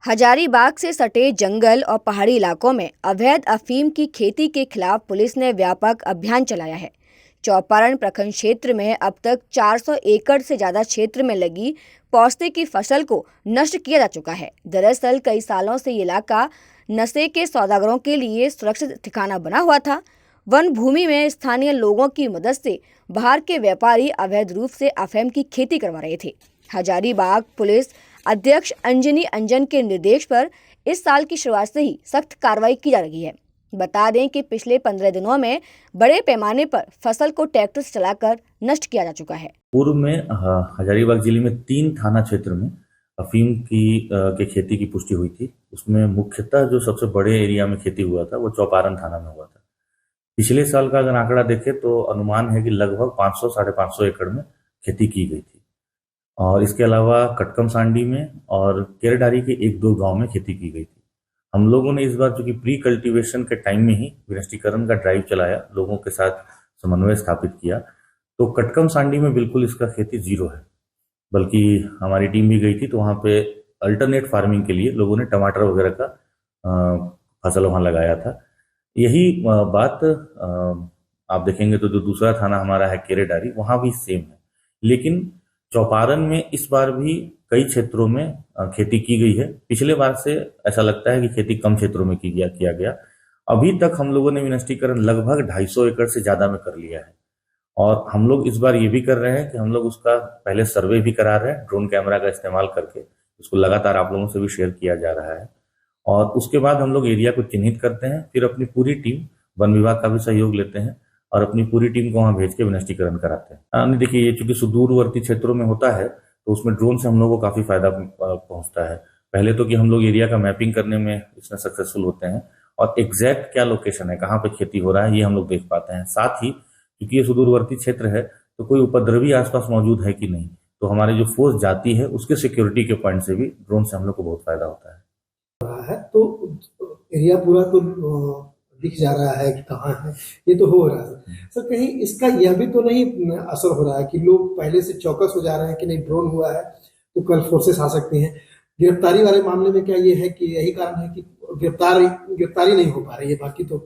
हजारीबाग से सटे जंगल और पहाड़ी इलाकों में अवैध अफीम की खेती के खिलाफ पुलिस ने व्यापक अभियान चलाया है। चौपारण प्रखंड क्षेत्र में अब तक 400 एकड़ से ज्यादा क्षेत्र में लगी पौस्ते की फसल को नष्ट किया जा चुका है। दरअसल कई सालों से ये इलाका नशे के सौदागरों के लिए सुरक्षित ठिकाना बना हुआ था। वन भूमि में स्थानीय लोगों की मदद से बाहर के व्यापारी अवैध रूप से अफीम की खेती करवा रहे थे। हजारीबाग पुलिस अध्यक्ष अंजनी अंजन के निर्देश पर इस साल की शुरुआत से ही सख्त कार्रवाई की जा रही है। बता दें कि पिछले 15 दिनों में बड़े पैमाने पर फसल को ट्रैक्टर से चलाकर नष्ट किया जा चुका है। पूर्व में हजारीबाग जिले में 3 थाना क्षेत्र में अफीम के खेती की पुष्टि हुई थी। उसमें मुख्यतः जो सबसे बड़े एरिया में खेती हुआ था वो चौपारण थाना में हुआ था। पिछले साल का अगर आंकड़ा देखें तो अनुमान है कि लगभग 500-550 एकड़ में खेती की गई थी और इसके अलावा कटकम सांडी में और केरडारी के 1-2 गांव में खेती की गई थी। हम लोगों ने इस बार चूंकि प्री कल्टीवेशन के टाइम में ही विनष्टीकरण का ड्राइव चलाया, लोगों के साथ समन्वय स्थापित किया, तो कटकम सांडी में बिल्कुल इसका खेती जीरो है। बल्कि हमारी टीम भी गई थी तो वहाँ पे अल्टरनेट फार्मिंग के लिए लोगों ने टमाटर वगैरह का फसल वहाँ लगाया था। यही बात आप देखेंगे तो जो दूसरा थाना हमारा है केरेडारी, वहाँ भी सेम है। लेकिन चौपारण में इस बार भी कई क्षेत्रों में खेती की गई है। पिछले बार से ऐसा लगता है कि खेती कम क्षेत्रों में किया गया। अभी तक हम लोगों ने विनष्टीकरण लगभग 250 एकड़ से ज्यादा में कर लिया है और हम लोग इस बार ये भी कर रहे हैं कि हम लोग उसका पहले सर्वे भी करा रहे हैं, ड्रोन कैमरा का इस्तेमाल करके उसको लगातार आप लोगों से भी शेयर किया जा रहा है और उसके बाद हम लोग एरिया को चिन्हित करते हैं। फिर अपनी पूरी टीम, वन विभाग का भी सहयोग लेते हैं और अपनी पूरी टीम को वहां भेज के विनष्टीकरण कराते हैं। देखिए, ये चूंकि सुदूरवर्ती क्षेत्रों में होता है तो उसमें ड्रोन से हम लोगों को काफी फायदा पहुंचता है। पहले तो कि हम लोग एरिया का मैपिंग करने में इसमें सक्सेसफुल होते हैं और एग्जैक्ट क्या लोकेशन है, कहाँ पे खेती हो रहा है, ये हम लोग देख पाते हैं। साथ ही क्योंकि ये सुदूरवर्ती क्षेत्र है तो कोई उपद्रवी आसपास मौजूद है कि नहीं, तो हमारी जो फोर्स जाती है उसके सिक्योरिटी के पॉइंट से भी ड्रोन से हम लोग को बहुत फायदा होता है। तो एरिया पूरा तो दिख जा रहा है कि कहाँ है, ये तो हो रहा है सर। कहीं इसका यह भी तो नहीं असर हो रहा है कि लोग पहले से चौकस हो जा रहे हैं कि नहीं ड्रोन हुआ है तो कल फोर्सेस आ सकती हैं। गिरफ्तारी वाले मामले में क्या ये है कि यही कारण है कि गिरफ्तारी नहीं हो पा रही है? बाकी तो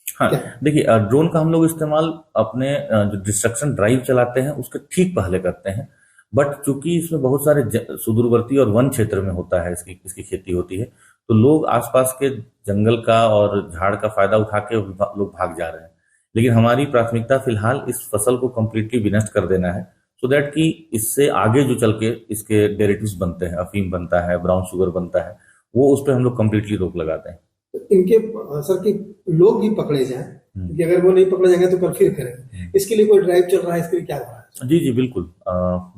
हाँ, देखिए, ड्रोन का हम लोग इस्तेमाल अपने जो डिस्ट्रक्शन ड्राइव चलाते हैं उसके ठीक पहले करते हैं, बट चूंकि इसमें बहुत सारे सुदूरवर्ती और वन क्षेत्र में होता है, इसकी खेती होती है, तो लोग आसपास के जंगल का और झाड़ का फायदा उठा के लोग भाग जा रहे हैं। लेकिन हमारी प्राथमिकता फिलहाल इस फसल को कंप्लीटली विनष्ट कर देना है, सो दैट कि इससे आगे जो चल के इसके डेरिवेटिव्स बनते हैं, अफीम बनता है, ब्राउन शुगर बनता है, वो उस पर हम लोग कंप्लीटली रोक लगाते हैं। इनके सर की लोग भी पकड़े जाएं, क्योंकि अगर वो नहीं पकड़े जाएंगे तो कल फिर करेंगे। इसके लिए कोई ड्राइव चल रहा है, इसके लिए क्या हो रहा है? जी बिल्कुल।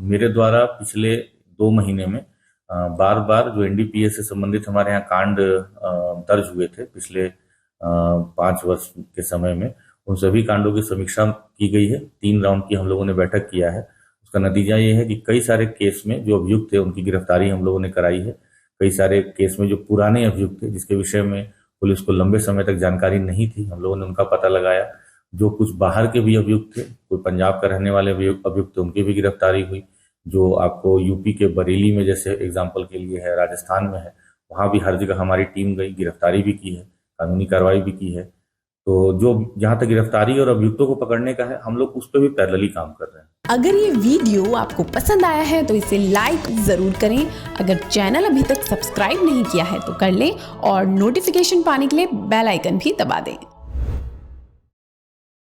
मेरे द्वारा पिछले 2 महीने में बार बार जो एनडीपीएस से संबंधित हमारे यहाँ कांड दर्ज हुए थे पिछले 5 वर्ष के समय में, उन सभी कांडों की समीक्षा की गई है। 3 राउंड की हम लोगों ने बैठक किया है। उसका नतीजा ये है कि कई सारे केस में जो अभियुक्त थे उनकी गिरफ्तारी हम लोगों ने कराई है। कई सारे केस में जो पुराने अभियुक्त थे जिसके विषय में पुलिस को लंबे समय तक जानकारी नहीं थी, हम लोगों ने उनका पता लगाया। जो कुछ बाहर के भी अभियुक्त थे, कोई पंजाब का रहने वाले अभियुक्त थे, उनकी भी गिरफ्तारी हुई। जो आपको यूपी के बरेली में जैसे एग्जाम्पल के लिए है, राजस्थान में है, वहां भी हर जगह हमारी टीम गई, गिरफ्तारी भी की है, कानूनी कार्रवाई भी की है। तो जो जहां तक गिरफ्तारी और अभियुक्तों को पकड़ने का है, हम लोग उस पर भी पैरेलली काम कर रहे हैं। अगर ये वीडियो आपको पसंद आया है तो इसे लाइक जरूर करें। अगर चैनल अभी तक सब्सक्राइब नहीं किया है तो कर लें और नोटिफिकेशन पाने के लिए बेल आइकन भी दबा दें।